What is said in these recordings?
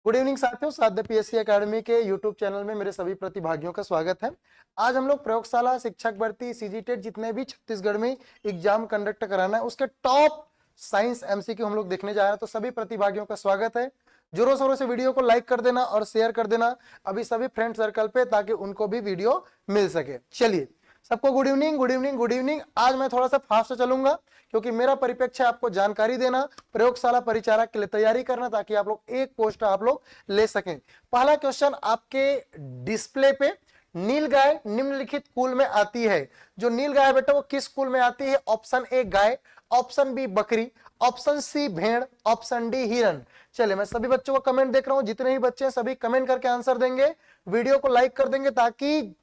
Good evening साथियों, साध्य PSC academy के यूट्यूब चैनल में मेरे सभी प्रतिभागियों का स्वागत है। आज हम लोग प्रयोगशाला शिक्षक भर्ती सीजीटेट जितने भी छत्तीसगढ़ में एग्जाम कंडक्ट कराना है उसके टॉप साइंस एमसीक्यू हम लोग देखने जा रहे हैं। तो सभी प्रतिभागियों का स्वागत है। जोरों शोरों से वीडियो को लाइक कर देना और शेयर कर देना अभी सभी फ्रेंड सर्कल पे, ताकि उनको भी वीडियो मिल सके। चलिए सबको good evening, good evening, good evening. आज मैं थोड़ा सा फास्ट चलूंगा क्योंकि मेरा परिप्रेक्ष्य आपको जानकारी देना, प्रयोगशाला परिचारक के लिए तैयारी करना, ताकि आप लोग एक पोस्ट आप लोग ले सकें। पहला क्वेश्चन आपके डिस्प्ले पे, नील गाय निम्नलिखित कुल में आती है। जो नील गाय बेटा वो किस कुल में आती है? ऑप्शन ए गाय, ऑप्शन बी बकरी, ऑप्शन सी भेड़, ऑप्शन डी हिरन। चलिए मैं सभी बच्चों को कमेंट देख रहा हूं, जितने भी बच्चे हैं सभी कमेंट करके आंसर देंगे, वीडियो को लाइक कर देंगे ताकि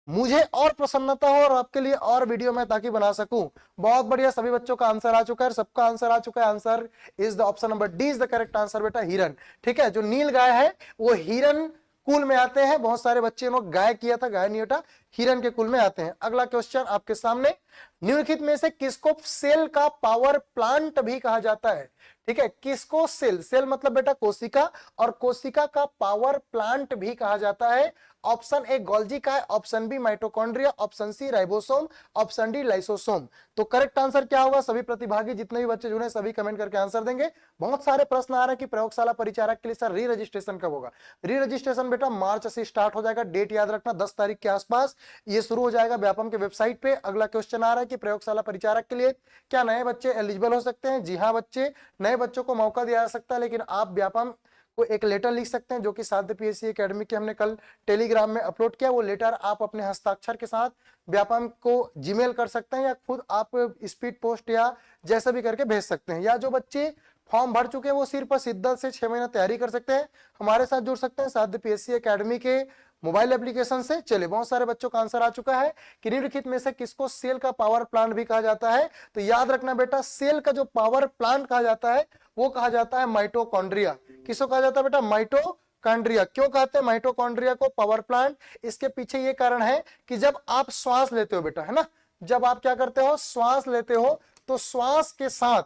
मुझे और प्रसन्नता हो और आपके लिए और वीडियो मैं ताकि बना सकूं। बहुत बढ़िया, सभी बच्चों का आंसर आ चुका है, सबका आंसर आ चुका है। Answer is the option number D is the correct answer बेटा, हिरन। ठीक है, जो नील गाय है वो हिरन कुल में आते हैं। बहुत सारे बच्चे ने गाय किया था, गाय नहीं बेटा, हिरन के कुल में आते हैं। अगला क्वेश्चन आपके सामने, निम्नलिखित में से किसको सेल का पावर प्लांट भी कहा जाता है? ठीक है, किसको सेल, सेल मतलब बेटा कोशिका, और कोशिका का पावर प्लांट भी कहा जाता है। ऑप्शन ए गोल्जी का है, option B mitochondria, option C ribosome, option D lysosome. तो करेक्ट आंसर क्या होगा? सभी प्रतिभागी जितने भी बच्चे जुड़े सभी कमेंट करके आंसर देंगे। बहुत सारे प्रश्न आ रहे हैं कि प्रयोगशाला परिचारक के लिए सर री रजिस्ट्रेशन कब होगा? री रजिस्ट्रेशन बेटा मार्च से स्टार्ट हो जाएगा, डेट याद रखना 10 तारीख के आसपास ये शुरू हो जाएगा व्यापम के वेबसाइट पे। अगला क्वेश्चन आ रहा है कि प्रयोगशाला परिचारक के लिए क्या नए बच्चे एलिजिबल हो सकते हैं? जी हाँ बच्चे, नए बच्चों को मौका दिया जा सकता है, लेकिन आप व्यापम को एक लेटर लिख सकते हैं जो कि साध्य पीएससी एकेडमी के हमने कल टेलीग्राम में अपलोड किया। वो लेटर आप अपने हस्ताक्षर के साथ व्यापम को जीमेल कर सकते हैं, या खुद आप स्पीड पोस्ट या जैसा भी करके भेज सकते हैं। या जो बच्चे फॉर्म भर चुके हैं वो सिर्फ शिद्दत से 6 महीना तैयारी कर सकते हैं, हमारे साथ जुड़ सकते हैं साध्य पीएससी एकेडमी के मोबाइल एप्लीकेशन से। चलिए बहुत सारे बच्चों का आंसर आ चुका है कि निम्नलिखित में से किसको सेल का पावर प्लांट भी कहा जाता है? तो याद रखना बेटा, सेल का जो पावर प्लांट कहा जाता है वो कहा जाता है माइटोकॉन्ड्रिया। किसको कहा जाता है बेटा? माइटोकॉन्ड्रिया। क्यों कहते हैं माइटोकॉन्ड्रिया को पावर प्लांट? इसके पीछे ये कारण है कि जब आप श्वास लेते हो बेटा, है ना, जब आप क्या करते हो, श्वास लेते हो, तो श्वास के साथ,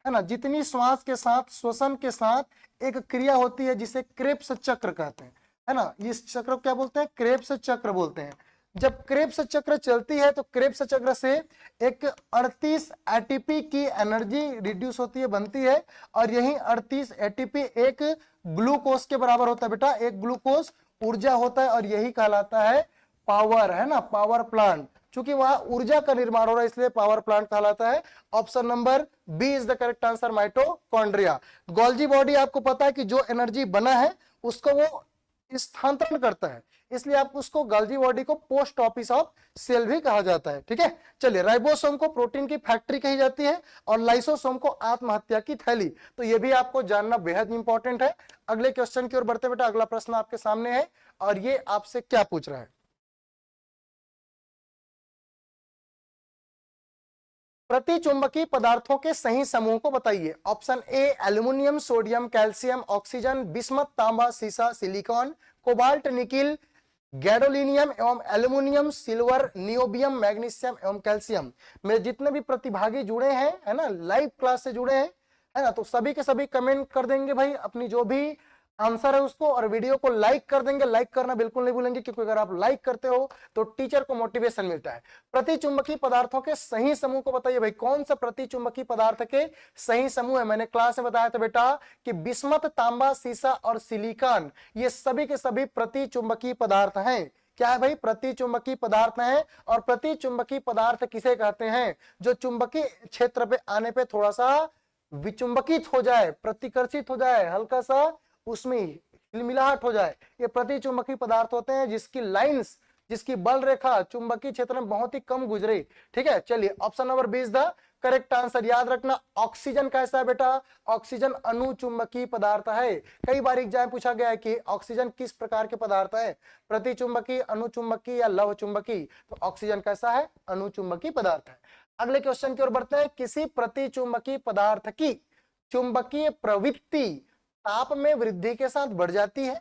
है ना, जितनी श्वास के साथ श्वसन के साथ एक क्रिया होती है जिसे क्रेब्स चक्र कहते हैं, है ना। इस चक्र को क्या बोलते हैं? क्रेब्स चक्र बोलते हैं। जब क्रेब्स चक्र चलती है तो क्रेब्स चक्र से एक 38 एटीपी की एनर्जी रिड्यूस होती है, बनती है, और यही 38 एटीपी एक ग्लूकोज के बराबर होता है बेटा, एक ग्लूकोज ऊर्जा होता है, और यही कहलाता है पावर, है ना, पावर प्लांट। चूंकि वहां ऊर्जा का निर्माण हो रहा है इसलिए पावर प्लांट कहलाता है। Option number B is the correct answer, mitochondria. Golgi body आपको पता है कि जो एनर्जी बना है उसको वो स्थानांतरण करता है, इसलिए आप उसको गोल्जी बॉडी को पोस्ट ऑफिस ऑफ सेल भी कहा जाता है। ठीक है, चलिए राइबोसोम को प्रोटीन की फैक्ट्री कही जाती है, और लाइसोसोम को आत्महत्या की थैली। तो यह भी आपको जानना बेहद इंपॉर्टेंट है। अगले क्वेश्चन की ओर बढ़ते बेटा, अगला प्रश्न आपके सामने है और ये आपसे क्या पूछ रहा है? प्रतिचुंबकीय पदार्थों के सही समूह को बताइए। Option A aluminium, sodium, calcium, oxygen, bismuth, तांबा, सीसा, सिलिकॉन, कोबाल्ट, निकिल, गैडोलिनियम एवं एल्यूमिनियम, सिल्वर, नियोबियम, मैग्नीशियम एवं कैल्शियम। मेरे जितने भी प्रतिभागी जुड़े हैं, है ना, लाइव क्लास से जुड़े हैं, है ना, तो सभी के सभी कमेंट कर देंगे भाई अपनी जो भी आंसर है उसको, और वीडियो को लाइक कर देंगे। लाइक करना बिल्कुल नहीं भूलेंगे, क्योंकि अगर आप लाइक करते हो तो टीचर को मोटिवेशन मिलता है। प्रतिचुंबकीय पदार्थों के सही समूह को बताइए भाई, कौन सा प्रतिचुंबकीय पदार्थ के सही समूह है? मैंने क्लास में बताया था बेटा कि बिस्मथ, तांबा, सीसा और सिलिकॉन ये सभी के सभी प्रतिचुंबकीय पदार्थ हैं। क्या है भाई? प्रतिचुंबकीय पदार्थ हैं। और प्रतिचुंबकीय पदार्थ किसे कहते हैं? जो चुंबकीय क्षेत्र पे आने पे थोड़ा सा विचुंबकित हो जाए, प्रतिकर्षित हो जाए, हल्का सा उसमें हिलमिलाहट हो जाए, ये प्रतिचुंबकीय पदार्थ होते हैं जिसकी लाइंस, जिसकी बल रेखा चुंबकीय क्षेत्र में बहुत ही कम गुजरे। ठीक है, चलिए option number B is the correct answer. याद रखना, ऑक्सीजन कैसा है बेटा? ऑक्सीजन अणुचुंबकीय पदार्थ है। कई बार एग्जाम पूछा गया है कि ऑक्सीजन किस प्रकार के पदार्थ है, प्रतिचुंबकीय, अणुचुंबकीय या लौह चुंबकीय? तो ऑक्सीजन कैसा है? अणुचुंबकीय पदार्थ है। अगले क्वेश्चन की ओर बढ़ते हैं। किसी प्रतिचुंबकीय पदार्थ की चुंबकीय प्रवृत्ति ताप में वृद्धि के साथ बढ़ जाती है,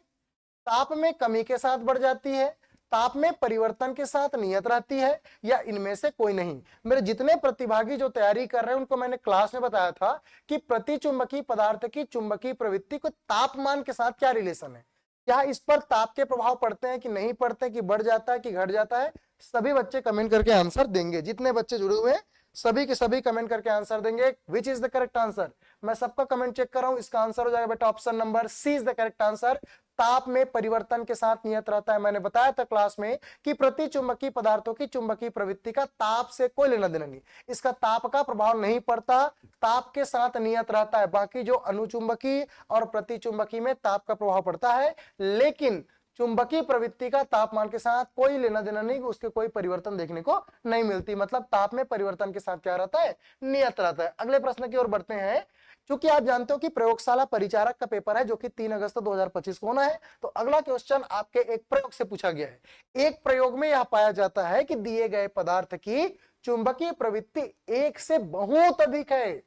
ताप में कमी के साथ बढ़ जाती है, ताप में परिवर्तन के साथ नियत रहती है या इनमें से कोई नहीं। मेरे जितने प्रतिभागी जो तैयारी कर रहे हैं उनको मैंने क्लास में बताया था कि प्रतिचुंबकीय पदार्थ की चुंबकीय प्रवृत्ति को तापमान के साथ क्या रिलेशन है, क्या इस पर ताप के प्रभाव पड़ते हैं कि नहीं पड़ते, कि बढ़ जाता है कि घट जाता है। सभी बच्चे कमेंट करके आंसर देंगे, जितने बच्चे जुड़े हुए हैं सभी के सभी कमेंट करके आंसर देंगे। विच इज द करेक्ट आंसर, मैं सबका कमेंट चेक कर रहा हूं, इसका आंसर हो जाएगा बेटा option number C is the correct answer. ताप में परिवर्तन के साथ नियत रहता है। मैंने बताया था क्लास में कि प्रतिचुंबकीय पदार्थों की चुंबकीय प्रवृत्ति का ताप से कोई लेना देना नहीं, इसका ताप का प्रभाव नहीं पड़ता, ताप के साथ नियत रहता है। बाकी जो अनुचुंबकीय और प्रतिचुंबकीय में ताप का प्रभाव पड़ता है, लेकिन चुंबकीय प्रवृत्ति का तापमान के साथ कोई लेना देना नहीं, उसके कोई परिवर्तन देखने को नहीं मिलती। मतलब ताप में परिवर्तन के साथ क्या रहता है, नियत रहता है। अगले प्रश्न की ओर बढ़ते हैं। क्योंकि आप जानते हो कि प्रयोगशाला परिचारक का पेपर है जो कि 3 अगस्त 2025 को होना है, तो अगला क्वेश्चन आपके एक प्रयोग से पूछा गया है। एक प्रयोग में यह पाया जाता है कि दिए गए पदार्थ की चुंबकीय प्रवृत्ति 1 से बहुत अधिक है।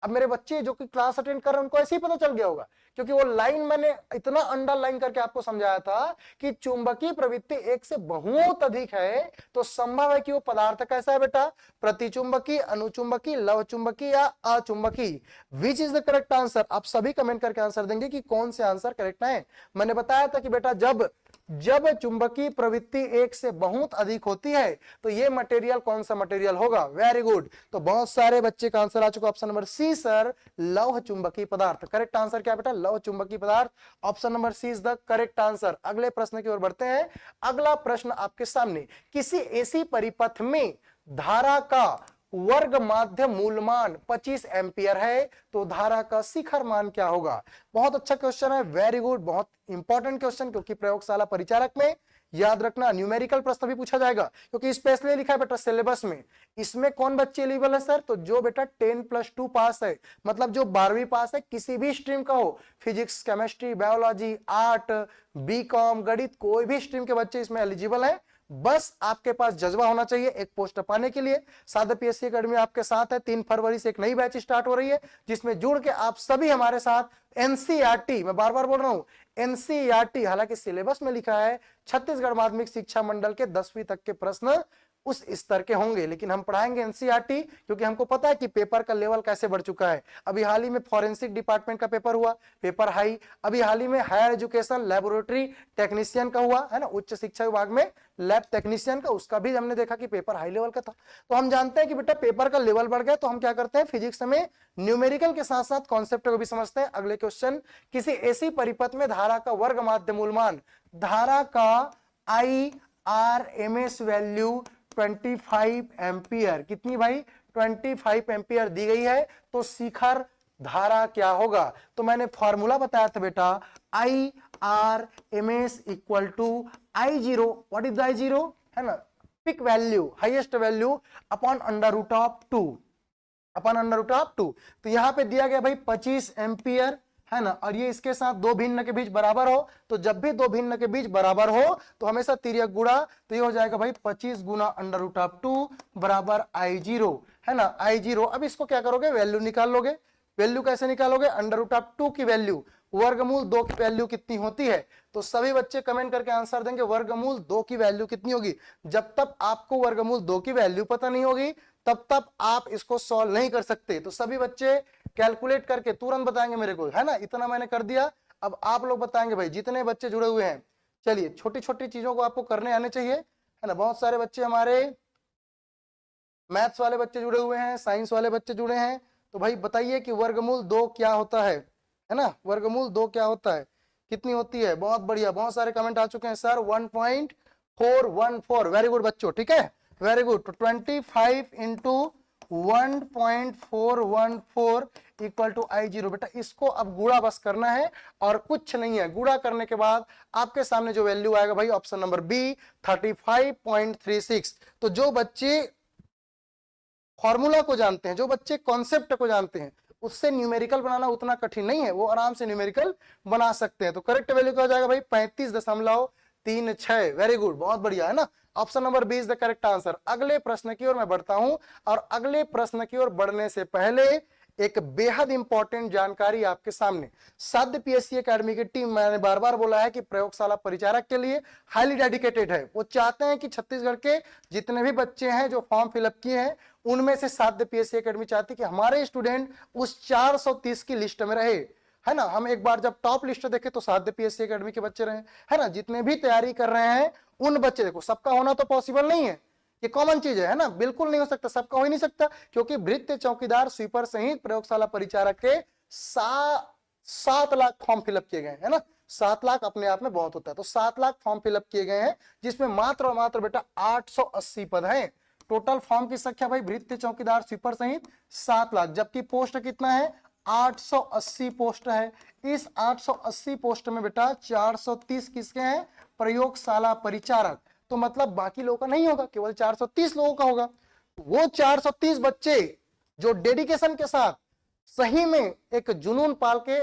अब मेरे बच्चे जो कि क्लास अटेंड कर रहे हैं उनको ऐसे ही पता चल गया होगा, क्योंकि वो लाइन मैंने इतना अंडरलाइन करके आपको समझाया था कि चुंबकीय प्रवृत्ति 1 से बहुत अधिक है, तो संभव है कि वो पदार्थ कैसा है बेटा, प्रतिचुंबकीय, अनुचुंबकीय, लव चुंबकीय या अचुंबकीय। Which is the correct answer, आप सभी कमेंट करके आंसर देंगे कि कौन से आंसर करेक्ट है। मैंने बताया था कि बेटा जब चुंबकीय प्रवृत्ति 1 से बहुत अधिक होती है तो ये मटेरियल कौन सा मटेरियल होगा। वेरी गुड, तो बहुत सारे बच्चे का आंसर आ चुका ऑप्शन नंबर सी सर, लौह चुंबकीय पदार्थ। करेक्ट आंसर क्या बेटा, लौह चुंबकीय पदार्थ। Option number C is the correct answer. अगले प्रश्न की ओर बढ़ते हैं। अगला प्रश्न आपके सामने, किसी एसी परिपथ में धारा का वर्ग माध्य मूलमान 25 एम्पियर है, तो धारा का शिखर मान क्या होगा। बहुत अच्छा क्वेश्चन है, वेरी गुड, बहुत इंपॉर्टेंट क्वेश्चन, क्योंकि प्रयोगशाला परिचारक में याद रखना न्यूमेरिकल प्रश्न भी पूछा जाएगा, क्योंकि स्पेशली लिखा है बेटा सिलेबस में। इसमें कौन बच्चे एलिजिबल है सर, तो जो बेटा 10+2 पास है, मतलब जो 12वीं पास है, किसी भी स्ट्रीम का हो, physics, chemistry, biology, art, BCom, गणित, कोई भी स्ट्रीम के बच्चे इसमें एलिजिबल है। बस आपके पास जज्बा होना चाहिए एक पोस्ट पाने के लिए। सादा पीएससी एकेडमी आपके साथ है। 3 फरवरी से एक नई बैच स्टार्ट हो रही है, जिसमें जुड़ के आप सभी हमारे साथ एनसीईआरटी, मैं बार बार बोल रहा हूं एनसीईआरटी, हालांकि सिलेबस में लिखा है छत्तीसगढ़ माध्यमिक शिक्षा मंडल के 10वीं तक के प्रश्न उस स्तर के होंगे, लेकिन हम पढ़ाएंगे एनसीईआरटी, क्योंकि हमको पता है कि पेपर का लेवल कैसे बढ़ चुका है। अभी हाल ही में फॉरेंसिक डिपार्टमेंट का पेपर हुआ, पेपर हाई। अभी हाल ही में हायर एजुकेशन लैबोरेटरी टेक्नीशियन का हुआ है ना, उच्च शिक्षा विभाग में लैब टेक्नीशियन का, उसका भी हमने देखा कि पेपर हाई लेवल का था। तो हम जानते हैं कि बेटा पेपर का लेवल बढ़ गया, तो हम क्या करते हैं, फिजिक्स में न्यूमेरिकल के साथ साथ कॉन्सेप्ट को भी समझते हैं। अगले क्वेश्चन, किसी ऐसी परिपथ में धारा का वर्ग माध्य मूलमान, धारा का IRMS वैल्यू 25 एम्पियर, कितनी भाई, 25 एम्पियर दी गई है, तो शिखर धारा क्या होगा। तो मैंने फॉर्मूला बताया था बेटा, IRMS equal to I0, what is I0 है ना, peak value, highest value upon under root of 2, upon under root of 2। तो यहां पे दिया गया भाई 25 एम्पियर है ना, और ये इसके साथ दो भिन्न के बीच बराबर हो, तो जब भी दो भिन्न के बीच बराबर हो तो हमेशा तिर्यक गुणा, तो ये हो जाएगा भाई 25 गुना अंडर रूट ऑफ 2 बराबर I0 है ना, I0। अब इसको क्या करोगे, वैल्यू निकाल लोगे। वैल्यू कैसे निकालोगे, अंडर रूट ऑफ 2 की वैल्यू, वर्गमूल 2 की वैल्यू कितनी होती है, तो सभी बच्चे कमेंट करके आंसर देंगे वर्गमूल 2 की वैल्यू कितनी होगी। जब तक आपको वर्गमूल 2 की वैल्यू पता नहीं होगी तब तक आप इसको सॉल्व नहीं कर सकते। तो सभी बच्चे कैलकुलेट करके तुरंत बताएंगे मेरे को, है ना, इतना मैंने कर दिया। अब आप लोग बताएंगे भाई, जितने बच्चे जुड़े हुए हैं। चलिए, छोटी छोटी चीजों को आपको करने आने चाहिए, है ना। बहुत सारे बच्चे हमारे मैथ्स वाले बच्चे जुड़े हुए हैं, साइंस वाले बच्चे जुड़े हैं, तो भाई बताइए कि वर्गमूल 2 क्या होता है ना, वर्गमूल 2 क्या होता है, कितनी होती है। बहुत बढ़िया, बहुत सारे कमेंट आ चुके हैं सर, 1.414। वेरी गुड बच्चों, ठीक है, वेरी गुड। तो 25 इंटू 1.414 इक्वल टू I0। बेटा इसको अब गुणा बस करना है और कुछ नहीं है। गुणा करने के बाद आपके सामने जो वैल्यू आएगा भाई, ऑप्शन नंबर बी 35.36। तो जो बच्चे फॉर्मूला को जानते हैं, जो बच्चे कॉन्सेप्ट को जानते हैं, उससे न्यूमेरिकल बनाना उतना कठिन नहीं है, वो आराम से न्यूमेरिकल बना सकते हैं। तो करेक्ट वैल्यू क्या हो जाएगा भाई, 35.36। वेरी गुड, बहुत बढ़िया, है ना। Option number B is the correct answer. अगले प्रश्न की ओर मैं बढ़ता हूं, और अगले प्रश्न की ओर बढ़ने से पहले एक बेहद इंपॉर्टेंट जानकारी आपके सामने। साध्य पीएससी एकेडमी की टीम, मैंने बार बार बोला है कि प्रयोगशाला परिचारक के लिए हाईली डेडिकेटेड है। वो चाहते हैं कि छत्तीसगढ़ के जितने भी बच्चे हैं जो फॉर्म फिलअप किए हैं, उनमें से साध्य पीएससी एकेडमी चाहती है कि हमारे स्टूडेंट उस 430 की लिस्ट में रहे, है ना। हम एक बार जब टॉप लिस्ट देखें तो साध्य पीएससी एकेडमी के बच्चे रहे, है ना। जितने भी तैयारी कर रहे हैं उन बच्चे, देखो सबका होना तो पॉसिबल नहीं है, ये कॉमन चीज है ना, बिल्कुल नहीं हो सकता, सबका हो ही नहीं सकता, क्योंकि भृत्य, चौकीदार, स्वीपर सहित प्रयोगशाला परिचारक के 7 लाख फॉर्म फिलअप किए गए, है ना। 7 लाख अपने आप में बहुत होता है, तो 7 लाख फॉर्म फिलअप किए गए हैं, जिसमें मात्र और मात्र बेटा 880 पद हैं। टोटल फॉर्म की संख्या भाई भृत्य, चौकीदार, स्वीपर सहित 7 लाख, जबकि पोस्ट कितना है, 880 पोस्ट है। इस 880 पोस्ट में बेटा 430 किसके हैं, प्रयोगशाला परिचारक। तो मतलब बाकी लोगों का नहीं होगा, केवल 430 लोगों का होगा। वो 430 बच्चे जो डेडिकेशन के साथ सही में एक जुनून पाल के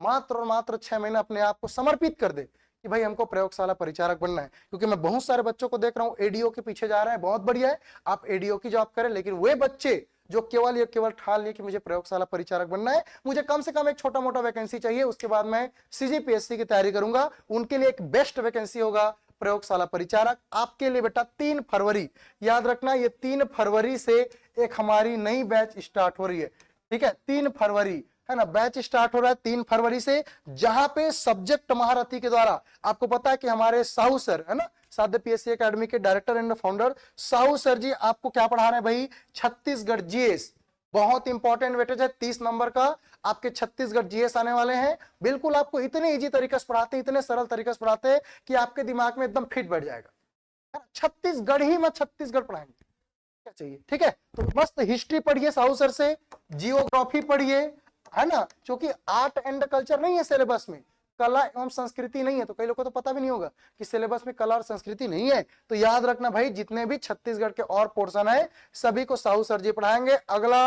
मात्र और मात्र 6 महीने अपने आप को समर्पित कर दे कि भाई हमको प्रयोगशाला परिचारक बनना है। क्योंकि मैं बहुत सारे बच्चों को देख रहा हूं एडीओ के पीछे जा रहे हैं, बहुत बढ़िया है, आप एडीओ की जॉब करें, लेकिन वे बच्चे जो केवल ठान लिए कि मुझे प्रयोगशाला परिचारक बनना है, मुझे कम से कम एक छोटा मोटा वैकेंसी चाहिए, उसके बाद मैं सीजीपीएससी की तैयारी करूंगा, उनके लिए एक बेस्ट वैकेंसी होगा प्रयोगशाला परिचारक। आपके लिए बेटा 3 फरवरी, याद रखना, ये 3 फरवरी से एक हमारी नई बैच स्टार्ट हो रही है, ठीक है। 3 फरवरी है ना, बैच स्टार्ट हो रहा है 3 फरवरी से, जहां पे सब्जेक्ट महारथी के द्वारा, आपको पता है कि हमारे साहू सर, है ना, साध्य पीएससी एकेडमी के director and founder Sahu sir ji आपको क्या पढ़ा रहे हैं भाई, छत्तीसगढ़ जीएस। बहुत इंपॉर्टेंट वेटेज है, 30 नंबर का आपके छत्तीसगढ़ जीएस आने वाले हैं। बिल्कुल आपको इतने इजी तरीके से पढ़ाते हैं, इतने सरल तरीके से पढ़ाते हैं कि आपके दिमाग में एकदम फिट बैठ जाएगा। छत्तीसगढ़ ही में छत्तीसगढ़ पढ़ाएंगे, क्या चाहिए, ठीक है। तो मस्त हिस्ट्री पढ़िए साहू सर से, जियोग्राफी पढ़िए, है ना, क्योंकि आर्ट एंड कल्चर नहीं है सिलेबस में, कला एवं संस्कृति नहीं है। तो कई लोगों को तो पता भी नहीं होगा कि सिलेबस में कला और संस्कृति नहीं है। तो याद रखना भाई, जितने भी छत्तीसगढ़ के और पोर्शन है सभी को साहू सर जी पढ़ाएंगे। अगला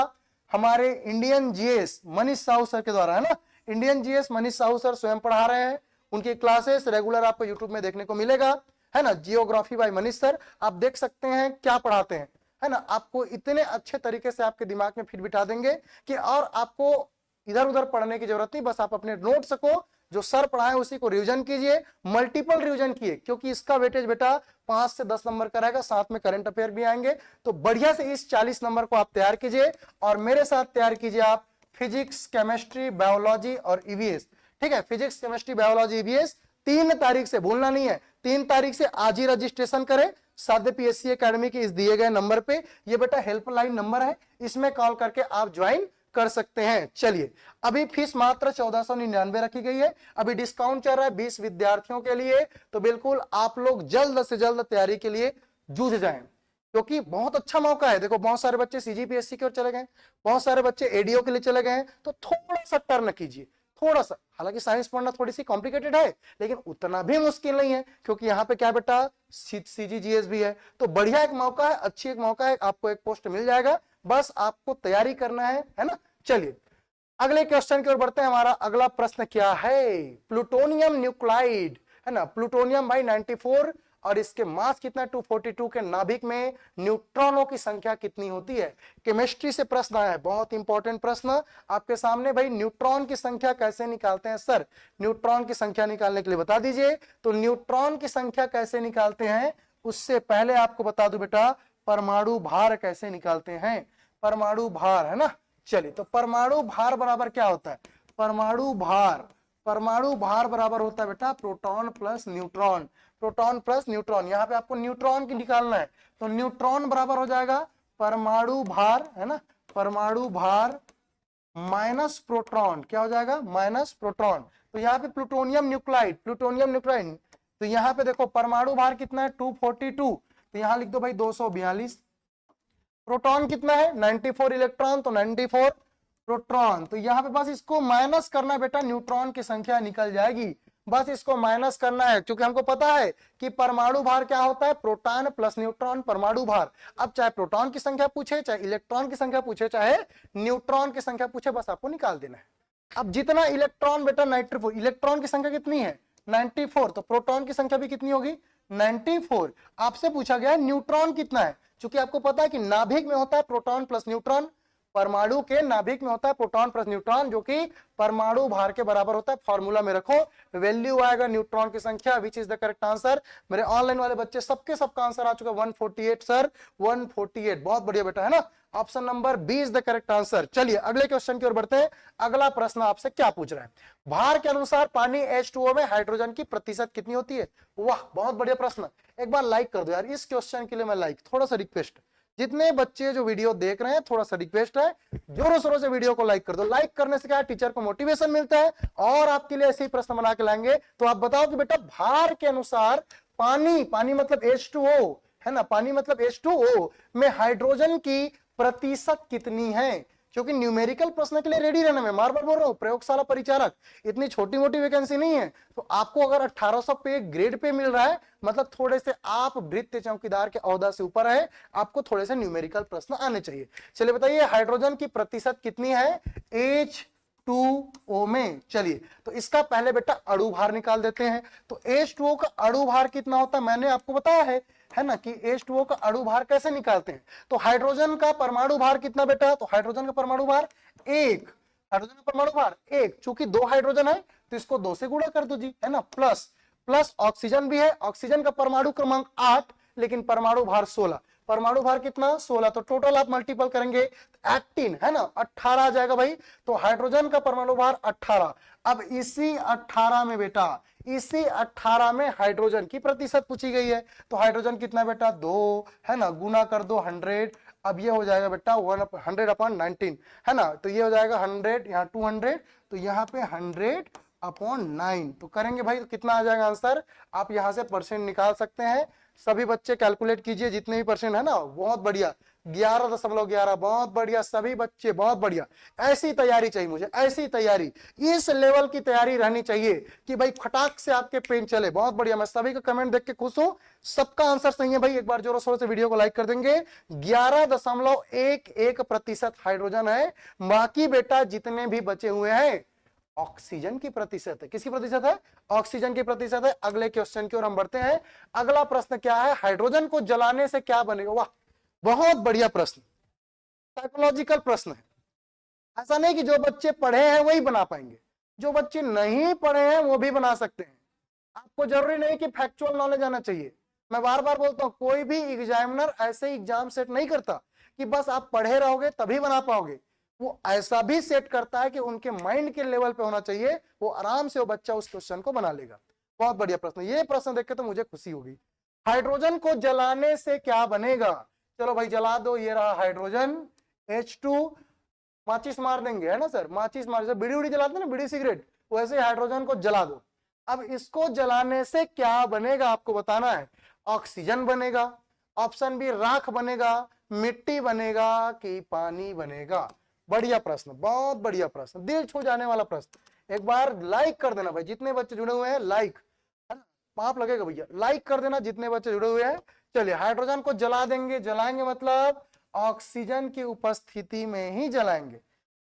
हमारे Indian GS Manish Sahu sir के द्वारा, है ना, Indian GS Manish Sahu sir स्वयं पढ़ा रहे हैं, उनकी क्लासेस रेगुलर आपको यूट्यूब में देखने को मिलेगा, है ना। जियोग्राफी बाय मनीष सर, आप देख सकते हैं क्या पढ़ाते हैं, है ना। आपको इतने अच्छे तरीके से आपके दिमाग में फिट बिठा देंगे कि और आपको इधर उधर पढ़ने की जरूरत नहीं, बस आप अपने नोट्स को जो सर पढ़ाए उसी को रिवीजन कीजिए, मल्टीपल रिवीजन कीजिए, क्योंकि इसका वेटेज बेटा 5 से 10 नंबर का रहेगा, साथ में करंट अफेयर भी आएंगे। तो बढ़िया से इस 40 नंबर को आप तैयार कीजिए, और मेरे साथ तैयार कीजिए आप फिजिक्स, केमिस्ट्री, बायोलॉजी और ईवीएस, ठीक है। फिजिक्स, केमिस्ट्री, बायोलॉजी, ईवीएस 3 तारीख से, भूलना नहीं है, 3 तारीख से आज ही रजिस्ट्रेशन करें साध्य पीएससी एकेडमी के इस दिए गए नंबर पे। ये बेटा हेल्पलाइन नंबर है, इसमें कॉल करके आप ज्वाइन कर सकते हैं। चलिए, अभी फीस मात्र 1499 रखी गई है, अभी डिस्काउंट चल रहा है 20 विद्यार्थियों के लिए। तो बिल्कुल आप लोग जल्द से जल्द तैयारी के लिए जूझ जाएं, क्योंकि बहुत अच्छा मौका है। देखो बहुत सारे बच्चे सीजीपीएससी की ओर चले गए, बहुत सारे बच्चे एडीओ के लिए चले गए, तो थोड़ा सा टर्न कीजिए, थोड़ा सा। हालांकि साइंस पढ़ना थोड़ी सी कॉम्प्लिकेटेड है, लेकिन उतना भी मुश्किल नहीं है, क्योंकि यहाँ पे क्या बेटा सीजीजीएस भी है। तो बढ़िया एक मौका है, अच्छी एक मौका है, आपको एक पोस्ट मिल जाएगा, बस आपको तैयारी करना है ना। चलिए अगले क्वेश्चन की ओर बढ़ते हैं। हमारा अगला प्रश्न क्या है, प्लूटोनियम न्यूक्लाइड, है ना। प्लूटोनियम भाई 94 और इसके मास कितना है 242 के नाभिक में न्यूट्रॉनों की संख्या कितनी होती है। केमिस्ट्री से प्रश्न आया है, बहुत इंपॉर्टेंट प्रश्न आपके सामने। भाई न्यूट्रॉन की संख्या कैसे निकालते हैं सर, न्यूट्रॉन की संख्या निकालने के लिए बता दीजिए। तो न्यूट्रॉन की संख्या कैसे निकालते हैं, उससे पहले आपको बता दूं बेटा परमाणु भार कैसे निकालते हैं। परमाणु भार, है ना। चलिए, तो परमाणु भार बराबर क्या होता है, परमाणु भार बराबर होता है बेटा proton plus neutron, proton plus neutron. यहाँ पे आपको न्यूट्रॉन की निकालना है, तो न्यूट्रॉन बराबर हो जाएगा परमाणु भार, है ना, परमाणु भार माइनस प्रोटॉन, क्या हो जाएगा माइनस प्रोटॉन। तो यहाँ पे प्लूटोनियम न्यूक्लाइड, तो यहाँ पे देखो परमाणु भार कितना है 242, तो यहाँ लिख दो भाई 242। प्रोटॉन कितना है 94 इलेक्ट्रॉन, तो 94 प्रोटॉन। तो यहाँ पे बस इसको माइनस करना बेटा, न्यूट्रॉन की संख्या निकल जाएगी, बस इसको माइनस करना है, क्योंकि हमको पता है कि परमाणु भार क्या होता है, प्रोटॉन प्लस न्यूट्रॉन परमाणु भार। अब चाहे प्रोटॉन की संख्या पूछे, चाहे इलेक्ट्रॉन की संख्या पूछे, चाहे न्यूट्रॉन की संख्या पूछे, बस आपको निकाल देना है। अब जितना इलेक्ट्रॉन बेटा 94, इलेक्ट्रॉन की संख्या कितनी है 94, तो प्रोटॉन की संख्या भी कितनी होगी 94। आपसे पूछा गया है न्यूट्रॉन कितना है, क्योंकि आपको पता है कि नाभिक में होता है प्रोटॉन प्लस न्यूट्रॉन, परमाणु के नाभिक में होता है प्रोटॉन प्लस न्यूट्रॉन, जो कि परमाणु भार के बराबर होता है। फॉर्मूला में रखो, वैल्यू आएगा न्यूट्रॉन की संख्या, विच इज द करेक्ट आंसर। मेरे ऑनलाइन वाले बच्चे सबके सबका आंसर आ चुका है 148 सर, 148। बहुत बढ़िया बेटा, है ना। Option number B is the correct answer. चलिए अगले क्वेश्चन की ओर बढ़ते हैं। अगला प्रश्न आपसे क्या पूछ रहा है, भार के अनुसार पानी H2O में हाइड्रोजन की प्रतिशत कितनी होती है। वाह, बहुत बढ़िया प्रश्न। एक बार लाइक कर दो यार इस क्वेश्चन के लिए, मैं लाइक, थोड़ा सा रिक्वेस्ट, जितने बच्चे जो वीडियो देख रहे हैं थोड़ा सा रिक्वेस्ट है, जोरों शोरों से वीडियो को लाइक कर दो। लाइक करने से क्या है, टीचर को मोटिवेशन मिलता है और आपके लिए ऐसे ही प्रश्न बना के लाएंगे। तो आप बताओ कि बेटा भार के अनुसार पानी, पानी मतलब H2O है ना, पानी मतलब H2O में हाइड्रोजन की प्रतिशत कितनी है। क्योंकि न्यूमेरिकल प्रश्न के लिए रेडी रहना, मैं बार बार बोल रहा हूं, प्रयोगशाला परिचारक इतनी छोटी मोटी वैकेंसी नहीं है। तो आपको अगर 1800 पे ग्रेड पे मिल रहा है, मतलब थोड़े से आप भृत्य चौकीदार के ओहदा से ऊपर है, आपको थोड़े से न्यूमेरिकल प्रश्न आने चाहिए। चलिए बताइए हाइड्रोजन की प्रतिशत कितनी है H2O में। चलिए तो इसका पहले बेटा अणु भार निकाल देते हैं। तो H2O का अणु भार कितना होता है, मैंने आपको बताया है ना कि H2O का अणु भार कैसे निकालते हैं। तो हाइड्रोजन का परमाणु भार कितना बेटा, तो हाइड्रोजन का परमाणु भार 1, हाइड्रोजन का परमाणु भार 1, चूंकि 2 हाइड्रोजन है तो इसको 2 से गुणा कर दो जी, है ना। प्लस प्लस ऑक्सीजन भी है, ऑक्सीजन का परमाणु क्रमांक 8 लेकिन परमाणु भार 16, परमाणु भार कितना 16, तो टोटल आप मल्टीपल करेंगे 18, है ना, 18 आ जाएगा भाई। तो हाइड्रोजन का परमाणु भार 18। अब इसी 18 में बेटा, इसी 18 में हाइड्रोजन की प्रतिशत पूछी गई है। तो हाइड्रोजन कितना बेटा 2, है ना, गुना कर दो 100। अब ये हो जाएगा बेटा 100/19, है ना। तो ये हो जाएगा 100, यहाँ 200, तो यहाँ पे 100/9। तो करेंगे भाई तो कितना आ जाएगा आंसर, आप यहां से परसेंट निकाल सकते हैं। सभी बच्चे कैलकुलेट कीजिए जितने भी परसेंट है ना, बहुत बढ़िया 11.11, बहुत बढ़िया सभी बच्चे, बहुत बढ़िया। ऐसी तैयारी चाहिए मुझे, ऐसी तैयारी, इस लेवल की तैयारी रहनी चाहिए कि भाई खटाक से आपके पेन चले। बहुत बढ़िया, मैं सभी का कमेंट देख के खुश हूं, सबका आंसर सही है भाई। एक बार जोरों शोरों से वीडियो को लाइक कर देंगे। 11.11% हाइड्रोजन है, बाकी बेटा जितने भी बचे हुए हैं ऑक्सीजन की प्रतिशत है। किसकी प्रतिशत है, ऑक्सीजन की प्रतिशत है। अगले क्वेश्चन की ओर हम बढ़ते हैं। अगला प्रश्न क्या है, हाइड्रोजन को जलाने से क्या बनेगा। वाह, बहुत बढ़िया प्रश्न, साइकोलॉजिकल प्रश्न है। ऐसा नहीं कि जो बच्चे पढ़े हैं वही बना पाएंगे, जो बच्चे नहीं पढ़े हैं वो भी बना सकते हैं। आपको जरूरी नहीं कि फैक्चुअल नॉलेज आना चाहिए। मैं बार बार बोलता हूं, कोई भी एग्जामिनर ऐसे एग्जाम सेट नहीं करता कि बस आप पढ़े रहोगे तभी बना पाओगे। वो ऐसा भी सेट करता है कि उनके माइंड के लेवल पे होना चाहिए, वो आराम से वो बच्चा उस क्वेश्चन को बना लेगा। बहुत बढ़िया प्रश्न, ये प्रश्न देख के तो मुझे खुशी होगी। हाइड्रोजन को जलाने से क्या बनेगा। चलो भाई जला दो, ये रहा हाइड्रोजन H2। माचिस मार देंगे, है ना सर, माचिस मार, जैसे बीड़ी उड़ी जलाते ना, बीड़ी सिगरेट, वैसे हाइड्रोजन को जला दो। अब इसको जलाने से क्या बनेगा आपको बताना है। ऑक्सीजन बनेगा, ऑप्शन बी राख बनेगा, मिट्टी बनेगा कि पानी बनेगा। बढ़िया प्रश्न, बहुत बढ़िया प्रश्न, दिल छू जाने वाला प्रश्न। एक बार लाइक कर देना भाई, जितने बच्चे जुड़े हुए हैं लाइक, है ना, पाप लगेगा भैया, लाइक कर देना जितने बच्चे जुड़े हुए हैं। चलिए हाइड्रोजन को जला देंगे, जलाएंगे मतलब ऑक्सीजन की उपस्थिति में ही जलाएंगे,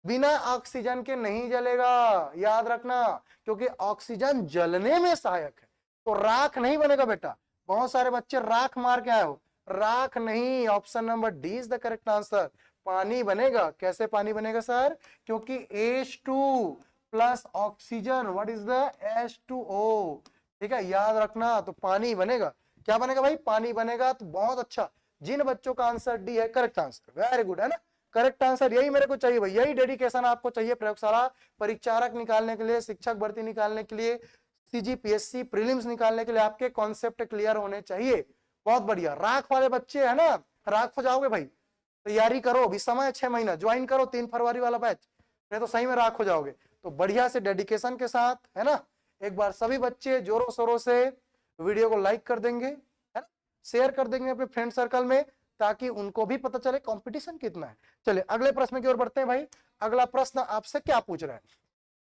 बिना ऑक्सीजन के नहीं जलेगा, याद रखना, क्योंकि ऑक्सीजन जलने में सहायक है। तो राख नहीं बनेगा बेटा। बहुत सारे बच्चे राख मार के आए हो, राख नहीं, option number D is the correct answer. पानी बनेगा। कैसे पानी बनेगा सर, क्योंकि H2 plus oxygen, what is the H2O, ठीक है, याद रखना। तो पानी बनेगा, क्या बनेगा भाई, पानी बनेगा। तो बहुत अच्छा, जिन बच्चों का आंसर डी है करेक्ट आंसर, वेरी गुड, है ना, करेक्ट आंसर। यही मेरे को चाहिए भाई, यही डेडिकेशन आपको चाहिए प्रयोगशाला परिचारक निकालने के लिए, शिक्षक भर्ती निकालने के लिए, CGPSC प्रीलिम्स निकालने के लिए आपके कॉन्सेप्ट क्लियर होने चाहिए। बहुत बढ़िया। राख वाले बच्चे है ना, राख हो जाओगे भाई, तैयारी करो, अभी समय 6 महीना, ज्वाइन करो 3 फरवरी वाला बैच, नहीं तो सही में राख हो जाओगे। तो बढ़िया से डेडिकेशन के साथ, है ना, एक बार सभी बच्चे जोरों शोरों से वीडियो को लाइक कर देंगे, है ना, शेयर कर देंगे अपने फ्रेंड सर्कल में, ताकि उनको भी पता चले कंपटीशन कितना है। चलिए अगले प्रश्न की ओर बढ़ते हैं भाई। अगला प्रश्न आपसे क्या पूछ रहा है,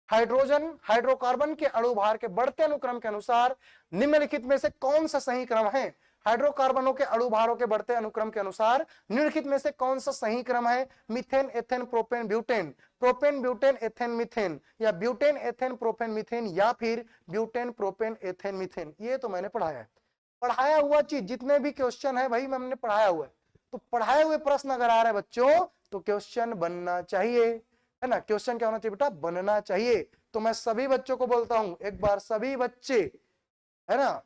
हाइड्रोजन हाइड्रोकार्बन के अणु भार के बढ़ते अनुक्रम के अनुसार निम्नलिखित में से कौन सा सही क्रम है। हाइड्रोकार्बनों के अणु भारों के बढ़ते अनुक्रम के अनुसार निम्नलिखित में से कौन सा सही क्रम है। Methane, ethane, propane, butane, propane, butane, ethane, methane, या ब्यूटेन, एथेन, प्रोपेन, मीथेन, या फिर ब्यूटेन, प्रोपेन, एथेन, मीथेन। ये तो मैंने पढ़ाया है, पढ़ाया हुआ चीज, जितने भी क्वेश्चन है भाई हमने पढ़ाया हुआ है। तो पढ़ाए हुए प्रश्न अगर आ रहे हैं बच्चों, तो क्वेश्चन बनना चाहिए, है ना। क्वेश्चन क्या होना चाहिए बेटा, बनना चाहिए। तो मैं सभी बच्चों को बोलता हूं, एक बार सभी बच्चे, है ना,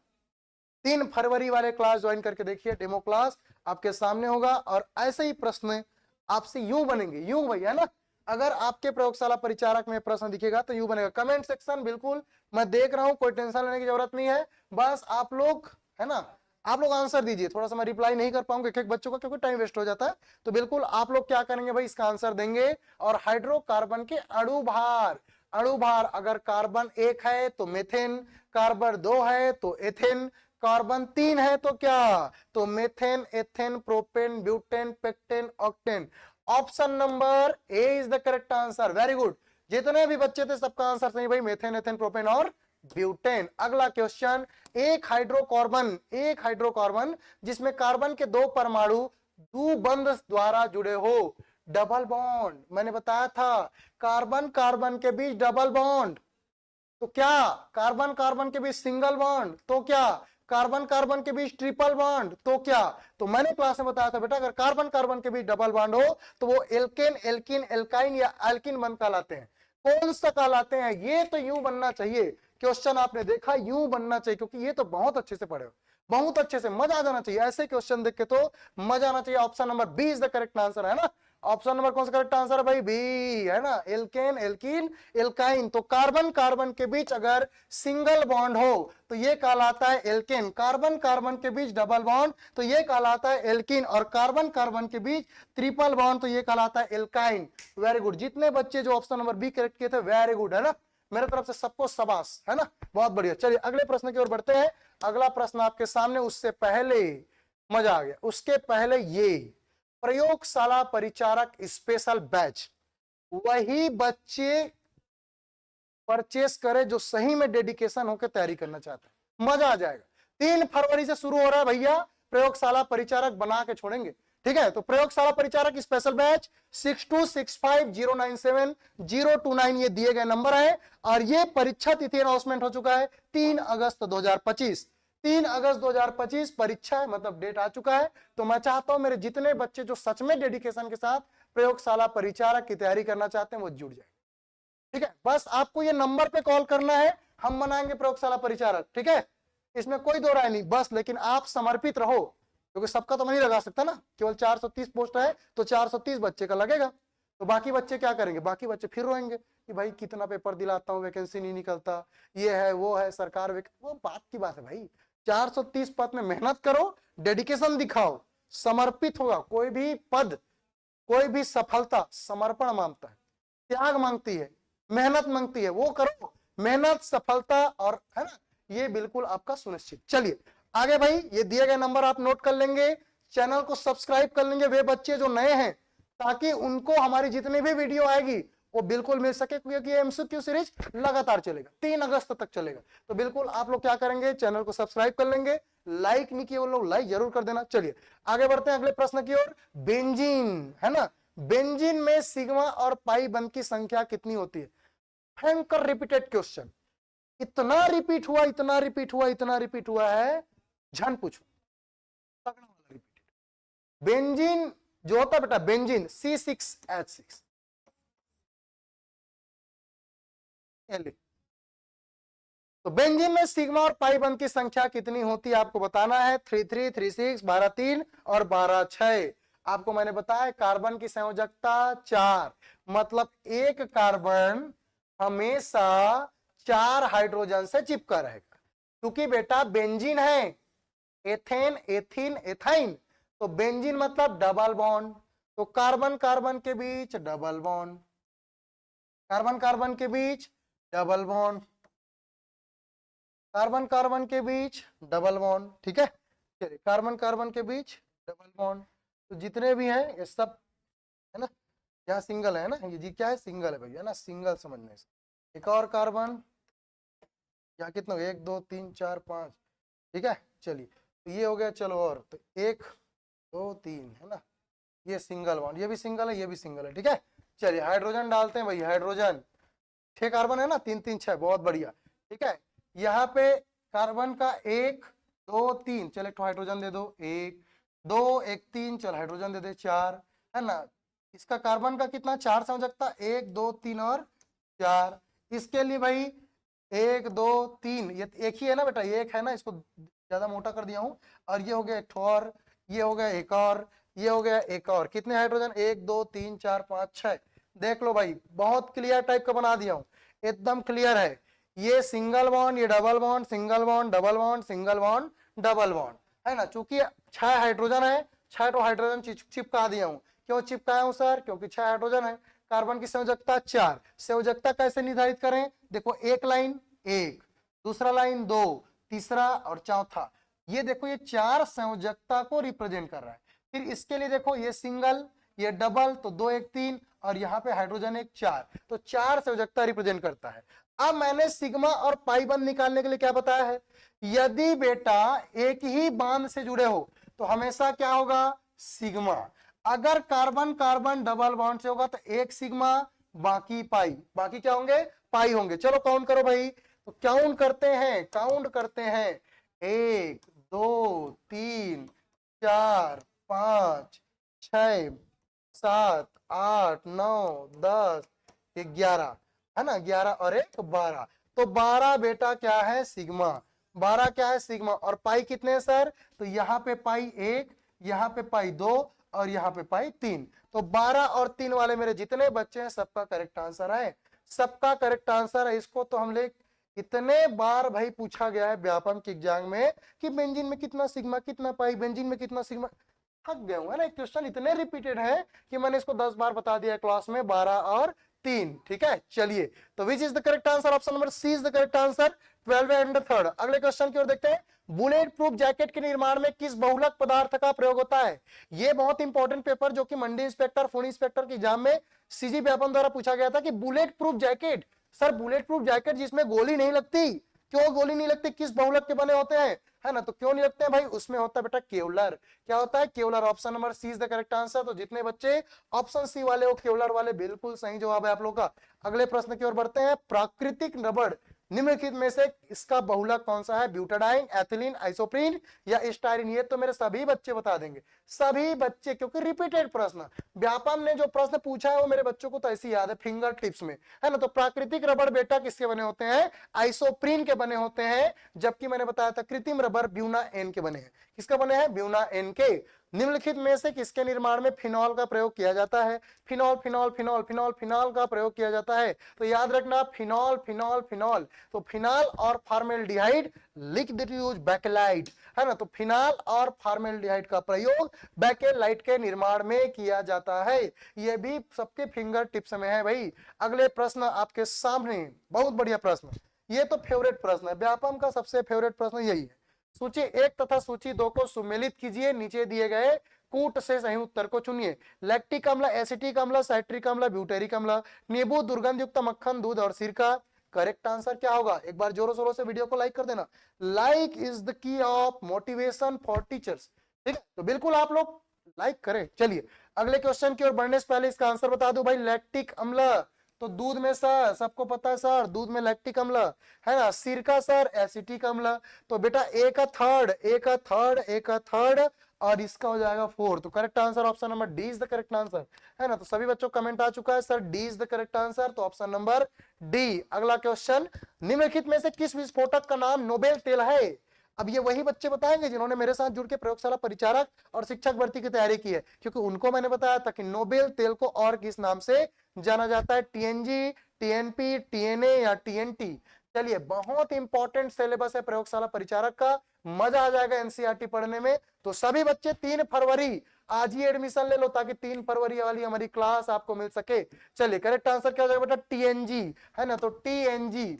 3 फरवरी वाले क्लास ज्वाइन करके देखिए, डेमो क्लास आपके सामने होगा। और ऐसे ही प्रश्न आपसे यूं बनेंगे, यूं भैया ना, अगर आपके प्रयोगशाला परिचारक में प्रश्न दिखेगा तो यूं बनेगा। कमेंट सेक्शन बिल्कुल मैं देख रहा हूं, कोई टेंशन लेने की जरूरत नहीं है, बस आप लोग, है ना, आप लोग आंसर दीजिए। थोड़ा सा मैं रिप्लाई नहीं कर पाऊंगा एक एक बच्चों का, क्योंकि टाइम वेस्ट हो जाता है। तो बिल्कुल आप लोग क्या करेंगे भाई, इसका आंसर देंगे। और हाइड्रोकार्बन के अणु भार, अणु भार, अगर कार्बन 1 है तो मेथेन, कार्बन 2 है तो एथेन, कार्बन 3 है तो क्या, तो methane, ethane, propane, butane, पेक्टेन, octane. Option number A is the correct answer. Very good, जितने भी बच्चे थे सबका आंसर सही भाई, मेथेन, एथेन, प्रोपेन और ब्यूटेन। अगला क्वेश्चन, एक हाइड्रोकार्बन जिसमें कार्बन के 2 परमाणु द्विबंध द्वारा जुड़े हो, डबल बॉन्ड। मैंने बताया था कार्बन कार्बन के बीच डबल बॉन्ड, तो क्या कार्बन कार्बन के बीच सिंगल बॉन्ड, तो क्या कार्बन कार्बन के बीच ट्रिपल बॉन्ड, तो क्या। तो मैंने क्लास में बताया था बेटा, अगर कार्बन कार्बन के बीच डबल बॉन्ड हो तो वो एल्केन, एल्किन, एल्काइन या एल्किन बंध कहलाते हैं। कौन सा कहलाते हैं, ये तो यूं बनना चाहिए। क्वेश्चन आपने देखा, यूं बनना चाहिए, क्योंकि ये तो बहुत अच्छे से पढ़े हो, बहुत अच्छे से, मजा आ जाना चाहिए ऐसे क्वेश्चन देख के, तो मजा आना चाहिए। Option number B is the correct answer, है ना। ऑप्शन नंबर कौन सा करेक्ट आंसर है भाई, बी, है ना, एल्केन, एल्कीन, एल्काइन। तो कार्बन कार्बन के बीच अगर सिंगल बॉन्ड हो तो ये कहलाता है एल्केन, कार्बन कार्बन के बीच डबल बॉन्ड तो ये कहलाता है एल्कीन, और कार्बन कार्बन के बीच ट्रिपल बॉन्ड तो ये कहलाता है एल्काइन। वेरी गुड, जितने बच्चे जो ऑप्शन नंबर बी करेक्ट किए थे, वेरी गुड, है ना, मेरे तरफ से सबको शाबाश, है ना, बहुत बढ़िया। चलिए अगले प्रश्न की ओर बढ़ते हैं। अगला प्रश्न आपके सामने, उससे पहले, मजा आ गया, उसके पहले ये प्रयोगशाला परिचारक स्पेशल बैच, वही बच्चे परचेस करे जो सही में डेडिकेशन होकर तैयारी करना चाहते हैं, मजा आ जाएगा। 3 फरवरी से शुरू हो रहा है भैया, प्रयोगशाला परिचारक बना के छोड़ेंगे, ठीक है। तो प्रयोगशाला परिचारक स्पेशल बैच 6265097029 ये दिए गए नंबर है, और ये परीक्षा तिथि अनाउंसमेंट हो चुका है 3 अगस्त 2025। 3 अगस्त 2025 परीक्षा है, मतलब डेट आ चुका है। तो मैं चाहता हूं मेरे जितने बच्चे जो सच में डेडिकेशन के साथ प्रयोगशाला परिचारक की तैयारी करना चाहते हैं वो जुड़ जाए, ठीक है। बस आपको ये नंबर पे कॉल करना है, हम बनाएंगे प्रयोगशाला परिचारक, ठीक है, इसमें कोई दो राय नहीं बस। लेकिन आप समर्पित रहो, क्योंकि सबका तो मैं नहीं लगा सकता ना, केवल 430 पोस्ट है तो 430 बच्चे का लगेगा। तो बाकी बच्चे क्या करेंगे, बाकी बच्चे फिर रोएंगे कि भाई कितना पेपर दिलाता हूं, वैकेंसी नहीं निकलता, ये है वो है, सरकार वो बात की बात है भाई। 430 पद में मेहनत करो, डेडिकेशन दिखाओ, समर्पित होगा। कोई भी पद, कोई भी सफलता समर्पण मांगता है, त्याग मांगती है, मेहनत मांगती है, वो करो, मेहनत, सफलता, और है ना, ये बिल्कुल आपका सुनिश्चित। चलिए आगे भाई, ये दिए गए नंबर आप नोट कर लेंगे, चैनल को सब्सक्राइब कर लेंगे वे बच्चे जो नए हैं, ताकि उनको हमारी जितनी भी वीडियो आएगी वो बिल्कुल मिल सके, क्योंकि ये एमसीक्यू सीरीज लगातार चलेगा, 3 अगस्त तक चलेगा। तो बिल्कुल आप लोग क्या करेंगे, चैनल को सब्सक्राइब कर लेंगे, लाइक नहीं किए वो लोग लाइक जरूर कर देना। चलिए आगे बढ़ते हैं अगले प्रश्न की ओर। बेंजीन, है ना, बेंजीन में सिग्मा और पाई बंध की संख्या कितनी होती है। भयंकर रिपीटेड क्वेश्चन, इतना रिपीट हुआ, इतना रिपीट हुआ, इतना रिपीट हुआ है, झन पूछो, तगड़ा वाला रिपीटेड। बेंजीन जो होता है बेटा, बेंजीन C6H6, तो बेंजीन में सिग्मा और पाई बंध की संख्या कितनी होती है आपको बताना है। 33, 36, 12, 3 और 12, 6। आपको मैंने बताया कार्बन की संयोजकता 4, मतलब एक कार्बन हमेशा 4 हाइड्रोजन से चिपका रहेगा, क्योंकि बेटा बेंजीन है, एथेन, एथीन, एथाइन, तो बेंजीन मतलब डबल बॉन्ड, तो कार्बन कार्बन के बीच डबल बॉन्ड, कार्बन कार्बन के बीच डबल बॉन्ड, कार्बन कार्बन के बीच डबल बॉन्ड, ठीक है। चलिए कार्बन कार्बन के बीच डबल बॉन्ड, तो जितने भी हैं ये सब, है ना, यहाँ सिंगल है ना, ये जी क्या है, सिंगल है भैया ना, सिंगल समझने से। एक और कार्बन, यहाँ कितना, 1 2 3 4 5, ठीक है। चलिए तो ये हो गया, चलो और, तो 1 2 3, है ना, ये सिंगल बॉन्ड, ये भी सिंगल है, ये भी सिंगल है, ठीक है। चलिए हाइड्रोजन डालते हैं भाई, हाइड्रोजन 6 कार्बन है ना, 3 3 6, बहुत बढ़िया, ठीक है। यहाँ पे कार्बन का 1 2 3, चल एक हाइड्रोजन दे दो, 1 2 1 3, चल हाइड्रोजन दे दे 4, है ना, इसका कार्बन का कितना 4 संयोजकता, 1 2 3 और 4। इसके लिए भाई 1 2 3, ये एक ही है ना बेटा, ये एक है ना, इसको ज्यादा मोटा कर दिया हूं। और ये हो गया एक और, ये हो गया एक और, ये हो गया एक और। कितने हाइड्रोजन, 1 2 3 4 5 6। देख लो भाई, बहुत क्लियर टाइप का बना दिया हूं, एकदम क्लियर है। ये सिंगल बॉन्ड, ये double bond, single bond, double bond, single bond, double bond, है ना। चूंकि 6 हाइड्रोजन है, 6 तो हाइड्रोजन चिपका दिया हूं। क्यों चिपकाया हूं सर, क्योंकि 6 हाइड्रोजन है। कार्बन की संयोजकता 4। संयोजकता कैसे निर्धारित करें, देखो एक लाइन 1, दूसरा लाइन 2, तीसरा और चौथा। ये देखो ये 4 संयोजकता को रिप्रेजेंट कर रहा है। फिर इसके लिए देखो ये सिंगल, ये डबल, तो 2 1 3, और यहाँ पे हाइड्रोजन एक 4, तो 4 संयोजकता रिप्रेजेंट करता है। अब मैंने सिग्मा और पाई बंध निकालने के लिए क्या बताया है, यदि बेटा एक ही बांध से जुड़े हो तो हमेशा क्या होगा, सिग्मा। अगर कार्बन कार्बन डबल बॉन्ड से होगा तो एक सिग्मा, बाकी पाई, बाकी क्या होंगे, पाई होंगे। चलो काउंट करो भाई, तो काउंट करते हैं, काउंट करते हैं, 1 2 3 4 5 6 7 8 9 10 11, है ना, 11 और 1 12। तो 12 बेटा क्या है, सिग्मा। 12 क्या है, सिग्मा। और पाई कितने हैं सर, तो यहाँ पे पाई 1, यहाँ पे पाई 2 और यहाँ पे पाई 3। तो 12 और 3 वाले मेरे जितने बच्चे हैं सबका करेक्ट आंसर है, सबका करेक्ट आंसर है। इसको तो हम लोग इतने बार भाई पूछा गया है व्यापम के एग्जाम में कि बेंजीन में कितना सिग्मा, कितना पाई, बेंजीन में कितना सिग्मा। थक गए हूं, है ना, क्वेश्चन इतने रिपीटेड है कि मैंने इसको 10 बार बता दिया क्लास में, 12 और 3। ठीक है, चलिए, तो which is the correct answer, option number C is the correct answer, 12 and 3। अगले क्वेश्चन की ओर देखते हैं, बुलेट प्रूफ जैकेट के निर्माण में किस बहुलक पदार्थ का प्रयोग होता है। ये बहुत इंपॉर्टेंट पेपर जो कि मंडी इंस्पेक्टर, फूड इंस्पेक्टर के एग्जाम में सीजी व्यापम द्वारा पूछा गया था कि bullet proof jacket, sir bullet proof jacket जिसमें गोली नहीं लगती, क्यों गोली नहीं लगती, किस बहुलक के बने होते हैं, है ना। तो क्यों नहीं लगते हैं भाई, उसमें होता है बेटा केवलर। क्या होता है, Kevlar. Option number C is the correct answer. तो जितने बच्चे ऑप्शन सी वाले हो केवलर वाले, बिल्कुल सही जवाब है आप लोग का। अगले प्रश्न की ओर बढ़ते हैं, प्राकृतिक रबड़ निम्नलिखित में से इसका बहुलक कौन सा है, ब्यूटाडाइन, एथिलीन, आइसोप्रीन या स्टाइरिन। ये तो मेरे सभी बच्चे बता देंगे, सभी बच्चे, क्योंकि रिपीटेड प्रश्न, व्यापम ने जो प्रश्न पूछा है वो मेरे बच्चों को तो ऐसी याद है फिंगर टिप्स में, है ना। तो प्राकृतिक रबड़ बेटा किसके बने होते हैं, आइसोप्रीन के बने होते हैं। जबकि मैंने बताया था कृत्रिम रबर ब्यूना एन के बने हैं। किसके बने हैं, ब्यूना एन के। निम्नलिखित में से किसके निर्माण में फिनॉल का प्रयोग किया जाता है, phenol phenol phenol phenol phenol का प्रयोग किया जाता है। तो याद रखना, फिनॉल फिनॉल फिनॉल, तो फिनॉल और फॉर्मेल्डिहाइड, लिख देते यूज बैकेलाइट, है ना। तो फिनॉल और फॉर्मेल्डिहाइड का प्रयोग बैकेलाइट के निर्माण में किया जाता है। ये भी सबके फिंगर टिप्स में है भाई। अगले प्रश्न आपके सामने, बहुत बढ़िया प्रश्न, ये तो फेवरेट प्रश्न है, व्यापम का सबसे फेवरेट प्रश्न यही है। सूची 1 तथा सूची 2 को सुमेलित कीजिए, नीचे दिए गए कूट से सही उत्तर को चुनिए। लैक्टिक अम्ल, एसिटिक अम्ल, साइट्रिक अम्ल, ब्यूटेरिक अम्ल, नींबू, दुर्गंध युक्त मक्खन, दूध और सिरका। करेक्ट आंसर क्या होगा, एक बार जोरों शोरों से वीडियो को लाइक कर देना। Like is the key of motivation for teachers. ठीक है, तो बिल्कुल आप लोग लाइक करें। चलिए अगले क्वेश्चन की ओर बढ़ने से पहले इसका आंसर बता दो भाई। लैक्टिक अम्ल तो दूध में सर, सबको पता है सर, दूध में लैक्टिक अम्ल, है ना। सिरका सर एसिटिक अम्ल। तो बेटा एक थर्ड, एक थर्ड, एक थर्ड, और इसका हो जाएगा 4। तो correct answer option number D is the correct answer, है ना। तो सभी बच्चों को कमेंट आ चुका है sir, D is the correct answer, तो ऑप्शन नंबर डी। अगला क्वेश्चन, निम्नलिखित में से किस विस्फोटक का नाम नोबेल तेल है। अब ये वही बच्चे बताएंगे जिन्होंने मेरे साथ जुड़ के प्रयोगशाला परिचारक और शिक्षक भर्ती की तैयारी की है, क्योंकि उनको मैंने बताया था कि नोबेल तेल को और किस नाम से जाना जाता है, टीएनजी, टीएनपी, टीएनए या टीएनटी। चलिए, बहुत इंपॉर्टेंट सिलेबस है प्रयोगशाला परिचारक का, मजा आ जाएगा एनसीईआरटी पढ़ने में। तो सभी बच्चे 3 फरवरी आज ही एडमिशन ले लो, ताकि 3 फरवरी वाली हमारी क्लास आपको मिल सके। चलिए करेक्ट आंसर क्या हो जाएगा बेटा, टीएनजी, है ना। तो टीएनजी,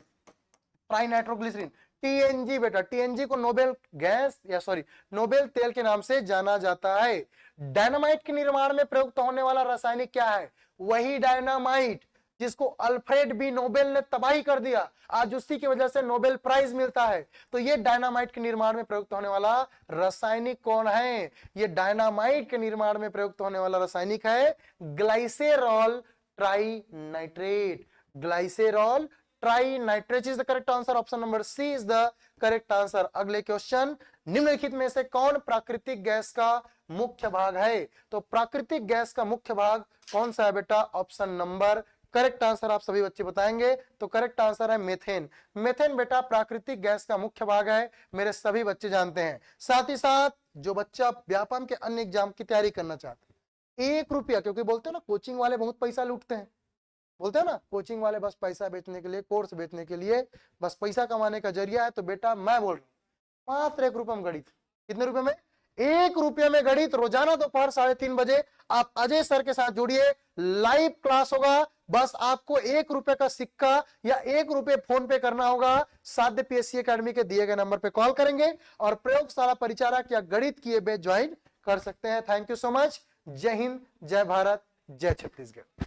ट्राई नाइट्रोग्लिसरीन, टीएनजी बेटा, टीएनजी को नोबेल गैस या सॉरी नोबेल तेल के नाम से जाना जाता है। डायनामाइट के निर्माण में प्रयुक्त होने वाला रासायनिक क्या है, वही डायनामाइट जिसको अल्फ्रेड बी नोबेल ने तबाही कर दिया, आज उसी की वजह से नोबेल प्राइज मिलता है। तो ये डायनामाइट के निर्माण में प्रयुक्त होने वाला रासायनिक कौन है, ये डायनामाइट के निर्माण में प्रयुक्त होने वाला रासायनिक है glycerol trinitrate, glycerol trinitrate is the correct answer, option number C is the correct answer. अगले क्वेश्चन, निम्नलिखित में से कौन प्राकृतिक गैस का मुख्य भाग है? तो प्राकृतिक गैस का मुख्य भाग कौन सा है बेटा? ऑप्शन नंबर, करेक्ट आंसर आप सभी बच्चे बताएंगे, तो करेक्ट आंसर है मेथेन। मेथेन बेटा प्राकृतिक गैस का मुख्य भाग है, मेरे सभी बच्चे जानते हैं। साथ ही साथ जो बच्चा व्यापम के अन्य एग्जाम की तैयारी करना चाहते हैं, 1 रुपया, क्योंकि बोलते हैं ना कोचिंग वाले बहुत पैसा लूटते हैं, बोलते हैं ना कोचिंग वाले बस पैसा बेचने के लिए, कोर्स बेचने के लिए, बस पैसा कमाने का जरिया है। तो बेटा मैं बोल रहा हूं मात्र 1 रुपये में गणित। कितने रुपए में? 1 रुपये में गणित। रोजाना दोपहर 3:30 बजे आप अजय सर के साथ जुड़िए, लाइव क्लास होगा। बस आपको 1 रुपए का सिक्का या 1 रुपए फोन पे करना होगा। साध्य पीएससी एकेडमी के दिए गए नंबर पे कॉल करेंगे और प्रयोगशाला परिचारक या गणित की बैच ज्वाइन कर सकते हैं। Thank you so much. जय हिंद, जय भारत, जय छत्तीसगढ़।